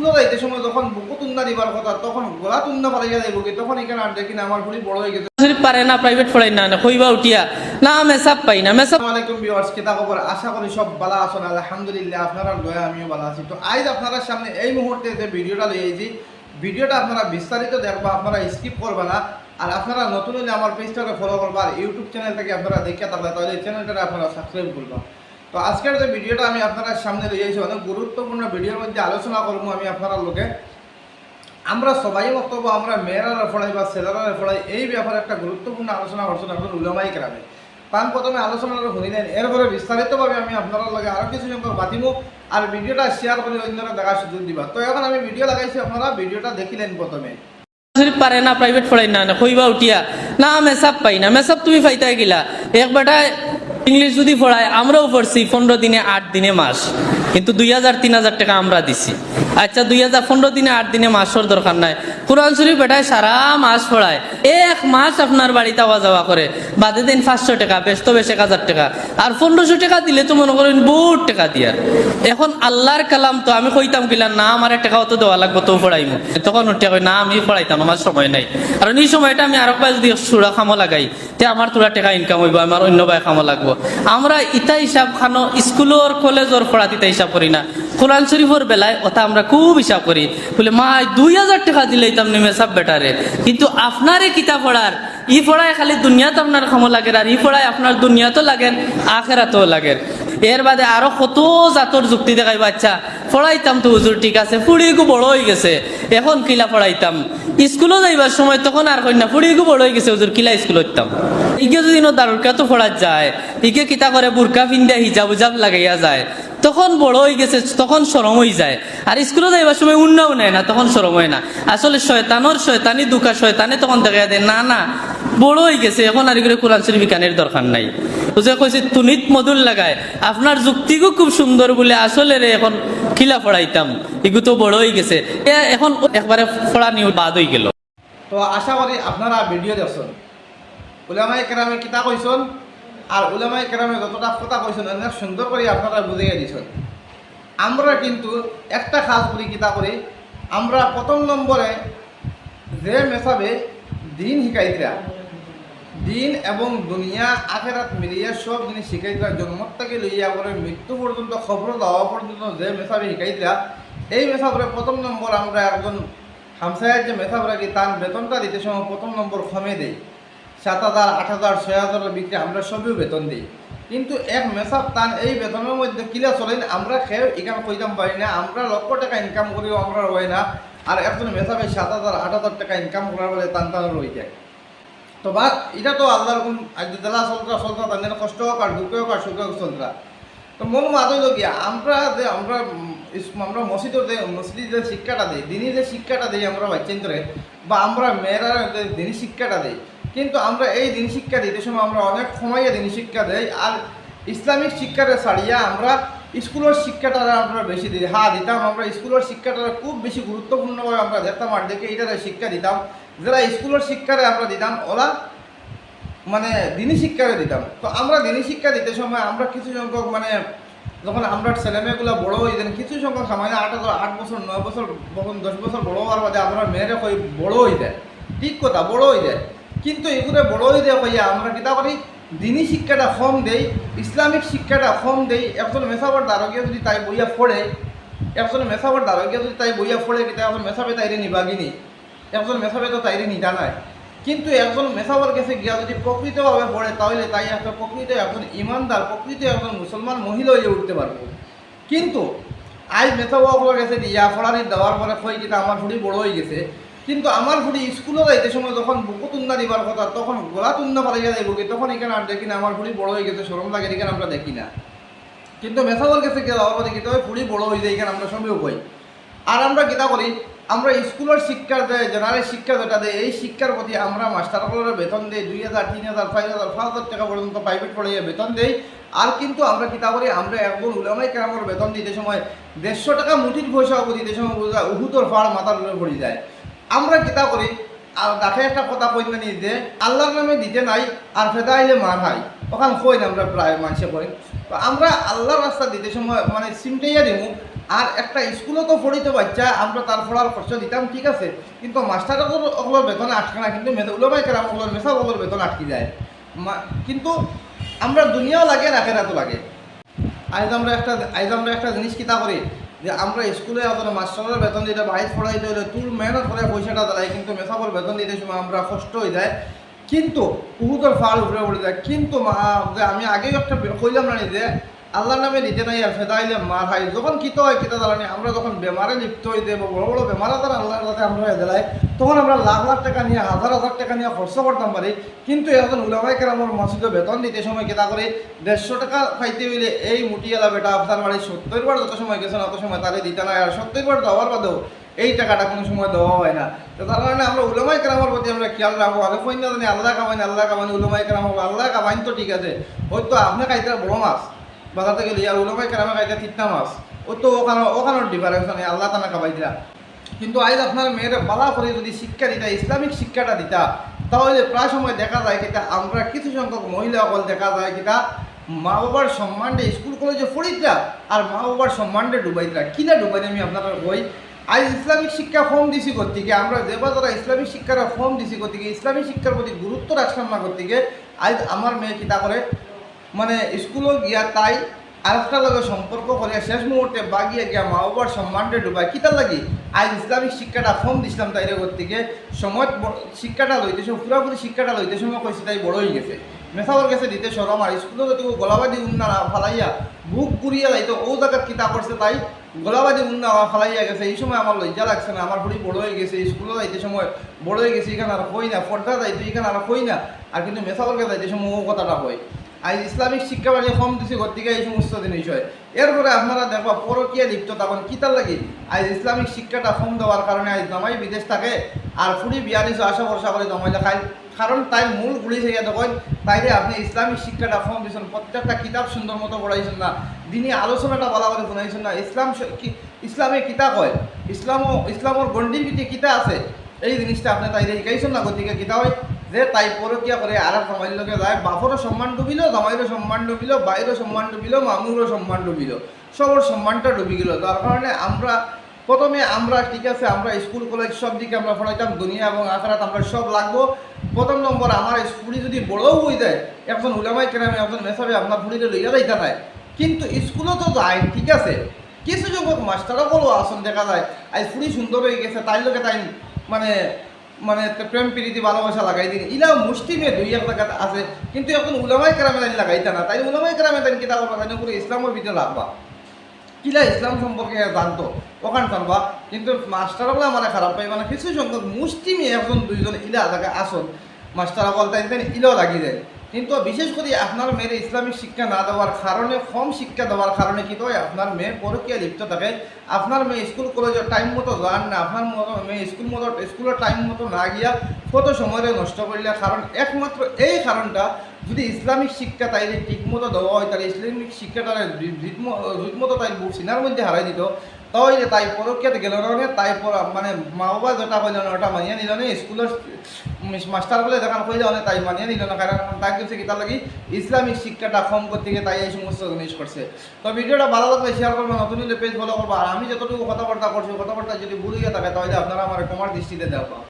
স্কুলে যাইতে সময় যখন বুকু তুন্না দিবার কথা তখন গলা তুন্না পালাইয়া যাইব কি তখন এখানে আর দেখি না আমার ফুলি বড় হয়ে গেছে। পারে না প্রাইভেট পড়াই না কইবা উঠিয়া না মেসাব পাই না মেসাব। আসসালামু আলাইকুম ভিউয়ার্স, কিতা খবর? আশা করি সব ভালো আছেন। আলহামদুলিল্লাহ, আপনারা দয়া আমিও ভালো আছি। তো আজ আপনারা সামনে এই মুহূর্তে যে ভিডিওটা লইয়েছি, ভিডিওটা আপনারা বিস্তারিত দেখবা, আপনারা স্কিপ করবা না। আর আপনারা নতুন হলে আমার পেজটাকে ফলো করবা, আর ইউটিউব চ্যানেল থেকে আপনারা দেখে থাকলে তাহলে এই চ্যানেলটা আপনারা সাবস্ক্রাইব করবা। তো আজকের যে ভিডিওটা আমি আপনারা সামনে লইয়েছি অনেক গুরুত্বপূর্ণ ভিডিওর মধ্যে আলোচনা করবো আমি আপনারা লোকে। আমরা সবাই বক্তব্য আমরা মেয়েরা ফড়াই বা ছেলেরা ফড়াই এই ব্যাপারে একটা গুরুত্বপূর্ণ আলোচনা করছেন আপনার উলামাই কেরামে। তার প্রথমে আলোচনাটা শুনিলেন, এরপরে বিস্তারিতভাবে আমি আপনারা লগে আরও কিছু সংখ্যক বাতিমু আর ভিডিওটা শেয়ার করে অন্যরা দেখার সুযোগ দিবা। তো এখন আমি ভিডিও লাগাইছি, আপনারা ভিডিওটা দেখিলেন। প্রথমে পারে না প্রাইভেট পড়াই না কইবা উঠিয়া না মেসাব পাই না। মেসাব তুমি পাইতাই গিলা এক বেটা ইংলিশ যদি পড়ায় আমরাও পড়ছি 15 দিনে 8 দিনে মাস, কিন্তু 2000-3000 টাকা আমরা দিছি। আচ্ছা 15 দিনে 8 দিনে মাসের দরকার নাই। কোরআন শরীফ বেটায় সারা মাস পড়ায়, এক মাস আপনার বাড়িতে আওয়া যাওয়া করে, বাদে দিন 500 টাকা, বেশ তো বেশ 1000 টাকা, আর 1500 টাকা দিলে তো মনে করেন বহুত টাকা দিয়ার। এখন আল্লাহর কালাম তো আমি কইতাম কিলা না আমার টাকা অত দেওয়া লাগবে তো পড়াইমু, তখন উঠে কই না আমি পড়াইতাম, আমার সময় নাই। কারণ এই সময়টা আমি আরো যদি সুরা খামো লাগাই তে আমার তোরা টাকা ইনকাম হইব, আমার অন্য ভাই খামো লাগবো। আমরা ইতা হিসাব খানো স্কুলের কলেজের পড়াতে ইতা হিসাব করি না। কোরআন শরীফের বেলায় ওটা আমরা খুব হিসাব করি, বলে মা 2000 টাকা দিলেই তাম নেমে সব বেটারে। কিন্তু আপনারে কিতাব পড়ার ই পড়ায় খালি দুনিয়াতে আপনার খামো লাগে, আর ই পড়ায় আপনার দুনিয়াতেও লাগেন আখেরাতেও লাগেন। এর বাদে আরো কত জাতর যুক্তি দেখাই, বাচ্চা পড়াইতাম তো হুজুর ঠিক আছে, ফুড়িগু বড় হয়ে গেছে এখন কিলা পড়াইতাম। স্কুলে যাইবার সময় তখন আর কই না ফুড়িগু বড় হয়ে গেছে হুজুর কিলা স্কুল হইতাম। ইকে যদি দারুরকা তো পড়া যায়, ইকে কিতা করে বুরকা পিন্দা হিজাব উজাব লাগাইয়া যায়, তখন বড় হয়ে গেছে তখন শরম হয়ে যায়। আর স্কুলে যাইবার সময় উন্নাও নেয় না, তখন শরম হয় না। আসলে শয়তানি দুকা শয়তানে তখন দেখা দেয় না না বড় হয়ে গেছে এখন আর এগুলো কোরআন শরীফ কানের দরকার নাই। বুঝে কইছে তুনিত মধুর লাগায় আপনার যুক্তিগু খুব সুন্দর বলে আসলে রে এখন খিলা পড়াইতাম, এগু তো বড় হয়ে গেছে এখন একবারে পড়ানি বাদ হয়ে গেল। তো আশা করি আপনারা ভিডিও দেখছেন, উলামায়ে কেরামে কিতা কইছেন আর উলামায়ে কেরামে যতটা কথা কইছেন অনেক সুন্দর করে আপনারা বুঝিয়ে দিয়েছেন। আমরা কিন্তু একটা কাজ করি, কিতা করি আমরা প্রথম নম্বরে যে মেসাবে দিন শিকাইতরা, দিন এবং দুনিয়া আখেরাত মিলিয়ে সব জিনিস শিখাইতরা, জন্ম থেকে লইয়া করে মৃত্যু পর্যন্ত খবর দেওয়া পর্যন্ত যে মেসাবে শিখাইতরা, এই মেসাবরে প্রথম নম্বর আমরা একজন হামসায়ের যে মেসাব রাখি তার বেতনটা দিতে সময় প্রথম নম্বর কমে দেই। 7,000, 8,000, 6,000 বিক্রি আমরা সবই বেতন দিই। কিন্তু এক মেসাব তান এই বেতনের মধ্যে কিলা চলেন আমরা খেয়ে এখানে কইতাম পারি না, আমরা লক্ষ টাকা ইনকাম করিও আমরা রই না। আর একজন মেসাবে 7,000, 8,000 টাকা ইনকাম করার বলে টান রয়ে যায়। তো বাদ এটা তো আল্লাহ রকম আজলা চলতা তাদের কষ্ট হোক আর দুঃখ হোক আর সুখ হোক চলতা। তো মন মাদল গিয়া আমরা মসজিদের যে শিক্ষাটা দিই, দিনই যে শিক্ষাটা দিই আমরা বাচ্চান্তরে, বা আমরা মেয়েরা যে দিনই শিক্ষাটা দিই, কিন্তু আমরা এই দিন শিক্ষা দিতে সময় আমরা অনেক সময় দিন শিক্ষা দেই। আর ইসলামিক শিক্ষাটা ছাড়িয়া আমরা স্কুলের শিক্ষাটা আমরা বেশি দিই। দিতাম আমরা স্কুলের শিক্ষাটা খুব বেশি গুরুত্বপূর্ণভাবে আমরা দেখতাম, আর দেখে এইটাতে শিক্ষা দিতাম। যারা স্কুলের শিক্ষারে আমরা দিতাম ওরা মানে দিনী শিক্ষারে দিতাম। তো আমরা দিনী শিক্ষা দিতে সময় আমরা কিছু সংখ্যক যখন আমরা ছেলেমেয়েগুলো বড়ো হয়ে যান, কিছু সংখ্যক সামান্য 8 বছর 9 বছর 10 বছর বড়ো হওয়ার বাদে আমরা মেয়েরা কই বড়ো হয়ে যায়, ঠিক কথা বড়ো হয়ে যায়। কিন্তু এগুলো বড়ো হয়ে যায় কইয়া আমরা কিতা করি দিনী শিক্ষাটা কম দেই, ইসলামিক শিক্ষাটা কম দেই। একজন মেসাবার দ্বারকীয় যদি তাই বইয়া পড়ে, কিতা একজন মেসাবে তাইরে নিবাগিনি, একজন মেসাবে তো তাইরে নিতা নাই। কিন্তু একজন মেসাবার কাছে গিয়া যদি প্রকৃতভাবে পড়ে তাহলে তাই একটা প্রকৃত একজন ইমানদার, প্রকৃত একজন মুসলমান মহিলা হয়ে উঠতে পারবে। কিন্তু আজ মেসাবাবুর কাছে ইয়া ফড়ানি দেওয়ার পরে কই কিনা আমার ফুড়ি বড় হয়ে গেছে, কিন্তু আমার ফুড়ি স্কুলে যাইতে সময় যখন বুকু তুন্না দিবার কথা তখন গলা তুন্না পালাইয়া যাইব কি তখন এখানে আর দেখি না আমার ফুড়ি বড় হয়ে গেছে, শরম লাগে এখানে আমরা দেখি না। কিন্তু মেসাবার কাছে গিয়ে যাওয়ার পরে কিতা হয় ফুড়ি বড় হয়ে যায়, এখানে আমরা সবেও কই। আর আমরা কিতা করি আমরা স্কুলের শিক্ষা দেয়, জেনারেল শিক্ষা যেটা দেয়, এই শিক্ষার প্রতি আমরা মাস্টারগুলোর বেতন দিই 2,000, 3,000, 5,000, 5,000 টাকা পর্যন্ত প্রাইভেট পড়াইয়া বেতন দেই। আর কিন্তু আমরা কিতা করি আমরা একজন উলামায়ে কেরামের বেতন দিতে সময় 150 টাকা মুঠির পয়সাও দিতে সময় বোঝা উহুদের পাহাড় মাথার উপরে পড়ে যায়। আমরা কিতা করি দেখে একটা কথা কই না যে আল্লাহর নামে দিতে নাই আর ফেদা আইলে মার হয়, ওখানে কই না আমরা প্রায় মানুষে করি। তো আমরা আল্লাহর রাস্তা দিতে সময় সিমটাইয়া দিব আর একটা স্কুলে তো পড়িতে বাচ্চা আমরা তার পড়ার খরচ দিতাম ঠিক আছে, কিন্তু মাস্টার ওগুলোর বেতনে আটকে না, কিন্তু উলামায়ে কেরাম ওগুলোর মেসাব ওগুলোর বেতন আটকে যায়। কিন্তু আমরা দুনিয়াও লাগে আখিরাতও লাগে। আজ আমরা একটা জিনিস কিতা করি যে আমরা স্কুলে আপনার মাস্টারের বেতন দিতে বাইরে পড়াইতে হলে তুল মেহনত করে পয়সাটা দেয়, কিন্তু মেসাবর বেতন দিতে সময় আমরা কষ্ট হয়ে যায়, কিন্তু উহুদের ফাল উপরে পড়ে যায়। কিন্তু আমি আগেই একটা কইলাম না যে আল্লাহর নামে দিতে নাই আর ফেদাইলে মার হয়, যখন কিতা হয় কিতা জ্বালানি আমরা যখন বেমারে লিপ্ত হয়ে দেবো, বড় বড় বেমার আজার আল্লাহর কাছে আমরা দেলাই, তখন আমরা লাখ লাখ টাকা নিয়ে হাজার হাজার টাকা নিয়ে খরচ করতাম পারি। কিন্তু এখন উলামায়ে কেরামের মসজিদে বেতন দিতে সময় কিতা করে 150 টাকা পাইতে হইলে এই মুটিয়ালা বেটা আপনার বাড়ি 70 বার যত সময় গেছেন অত সময় তারে দিতে নাই, আর 70 বার দেওয়ার বাদেও এই টাকাটা কোনো সময় দেওয়া হয় না। তো তার কারণে আমরা উলামায়ে কেরামের প্রতি আমরা খেয়াল রাখবো। আগে কই না জানি আল্লাহ কামাইন উলামায়ে কেরাম আল্লাহ কামাইন তো ঠিক আছে, হয়তো আপনি খাইতে বড় মাছ বাজার থেকে লিয়া উলামায়ে কেরামে খাইতে তিনটা মাছ, ও তো ওখানোর ডিফারেন্স নেই, আল্লাহ তানা কামাই দিলা। কিন্তু আজ আপনার মেয়ের বালা করে যদি শিক্ষা দিতা, ইসলামিক শিক্ষাটা দিতা, তাহলে প্রায় সময় দেখা যায় কিতা আমরা কিছু সংখ্যক মহিলা সকল দেখা যায় কিতা মা বাবার সম্মানটা স্কুল কলেজে পড়িতরা আর মা বাবার সম্মানটা ডুবাইতরা। কিনা ডুবাই আমি আপনার কই, আজ ইসলামিক শিক্ষা ফর্ম দিছি করতে আমরা যেবা যারা ইসলামিক শিক্ষার ফর্ম দিছি করতে ইসলামিক শিক্ষার প্রতি গুরুত্ব রাখলাম না করতে আজ আমার মেয়ে কিতা করে মানে স্কুলও গিয়া তাই আরেকটার লগে সম্পর্ক করে শেষ মুহূর্তে বাগিয়ে গিয়া মা বাবার সম্মানটা ডুবাই। কিতার লাগি আজ ইসলামিক শিক্ষাটা ফর্ম দিছিলাম তাইরে করতে সময় শিক্ষাটা লইতে সময় পুরাপুরি শিক্ষাটা লইতে সময় কইছি তাই বড় হয়ে গেছে, মেসাওয়ার কাছে দিতে সরম, আর স্কুলে যদি গলাবাদি উন্না ফালাইয়া বুক পুরিয়া যাইতো ও জায়গার কিতা করছে তাই গলাবাদি উন্না ফালাইয়া গেছে। এই সময় আমার লজ্জা লাগছে না, আমার বুড়ি বড় হয়ে গেছে, স্কুলে যাইতে সময় বড় হয়ে গেছে, এখানে আর কই না, পর্দা যাইতো এখানে আর কই না, আর কিন্তু মেসাওয়ার কাছে যাইতে সময় ও কথাটা হয়। আজ ইসলামিক শিক্ষা বাড়িয়ে কম দিছে ঘর থেকে এই সমস্ত জিনিস হয়। এরপরে আপনারা দেখবা পরকীয়া লিপ্ত তখন কিতার লাগি আজ ইসলামিক শিক্ষাটা কম দেওয়ার কারণে আজ জামাই বিদেশ থাকে আর ফুড়ি বিয়ারিশ আশা ভরসা করে জামাই দেখায়, কারণ তাই মূল গুলি থেকে দেখেন তাইলে আপনি ইসলামিক শিক্ষাটা কম দিয়েছেন, প্রত্যেকটা কিতাব সুন্দর মতো পড়াইছেন না, দিনই আলোচনাটা বলা করে শুনাইছেন না, ইসলামে কিতা কয়, ইসলামর গণ্ডির ভিতরে কিতা আছে এই জিনিসটা আপনি তাইলে শিখাইছেন না। গতিকে কিতা হয় যে তাই পরকিয়া করে আর এক জামাইয়ের লোকে যায়, বাপরও সম্মান ডুবিল, জামাইরও সম্মান ডুবিল, বাইরেও সম্মান ডুবিল, মামুরও সম্মান ডুবিল, সবর সম্মানটা ডুবি গেল। তার কারণে প্রথমে আমরা ঠিক আছে আমরা স্কুল কলেজ সব দিকে আমরা পড়াইতাম, দুনিয়া এবং আখিরাত আমরা সব লাগবো। প্রথম নম্বর আমার স্কুলে যদি বড়ও হয়ে যায় একজন উলামায়ে কেরামে একজন মেসাবে আপনার ফুড়িতে লইয়া যাইতা নাই, কিন্তু স্কুলও তো যায় ঠিক আছে, কিছু সংখ্যক মাস্টারও বলো আসন দেখা যায় আজ ফুড়ি সুন্দর হয়ে গেছে তাই লোকে তাই মানে প্রেম প্রীতি ভালোবাসা লাগাই দিন ইলা মুষ্টিমে দুই এক জায়গাতে আছে, কিন্তু এখন উলামায়ে কেরামে তাই লাগাইতা না, তাই উলামায়ে কেরামে তাই কিতা করবা তাই করে ইসলামের ভিতরে রাখবা, কিলা ইসলাম সম্পর্কে জানতো ওখান জানবা। কিন্তু মাস্টারগুলো আমার খারাপ পাই, মানে কিছু সংখ্যক মুষ্টিমে একজন দুইজন ইলা জায়গায় আসন মাস্টার বলতে ইলাও লাগিয়ে দেয়। কিন্তু বিশেষ করে আপনার মেয়ের ইসলামিক শিক্ষা না দেওয়ার কারণে, কম শিক্ষা দেওয়ার কারণে কিন্তু আপনার মেয়ে পরকীয়া লিপ্ত থাকে, আপনার মেয়ে স্কুল কলেজের টাইম মতো যান না, আপনার মেয়ে স্কুলের টাইম মতো না গিয়া কত সময় নষ্ট করলে, কারণ একমাত্র এই কারণটা যদি ইসলামিক শিক্ষা তাইলে ঠিক মতো দেওয়া হয় তাহলে ইসলামিক শিক্ষাটা মতো তাই সিনার মধ্যে হারাই দিত, তাহলে তাই পরকীয়াতে গেল না, তাই মানে মা বাবা যেটা কইল না ওটা মানিয়ে নিল না, স্কুলের মাস্টার বলে দেখান কইলে অনেক তাই মানিয়ে নিল না, কারণ তাই কিছু কিতা লাগি ইসলামিক শিক্ষাটা কম করতে গিয়ে তাই এই সমস্ত জিনিস করছে। তো ভিডিওটা ভালো লাগলে শেয়ার করবো, নতুন হলে পেজ ফলো করবো, আর আমি যতটুকু কথাবার্তা করছি কথাবার্তা যদি ভুল হয়ে থাকে তাহলে আপনারা আমার কমার দৃষ্টিতে দেওয়া।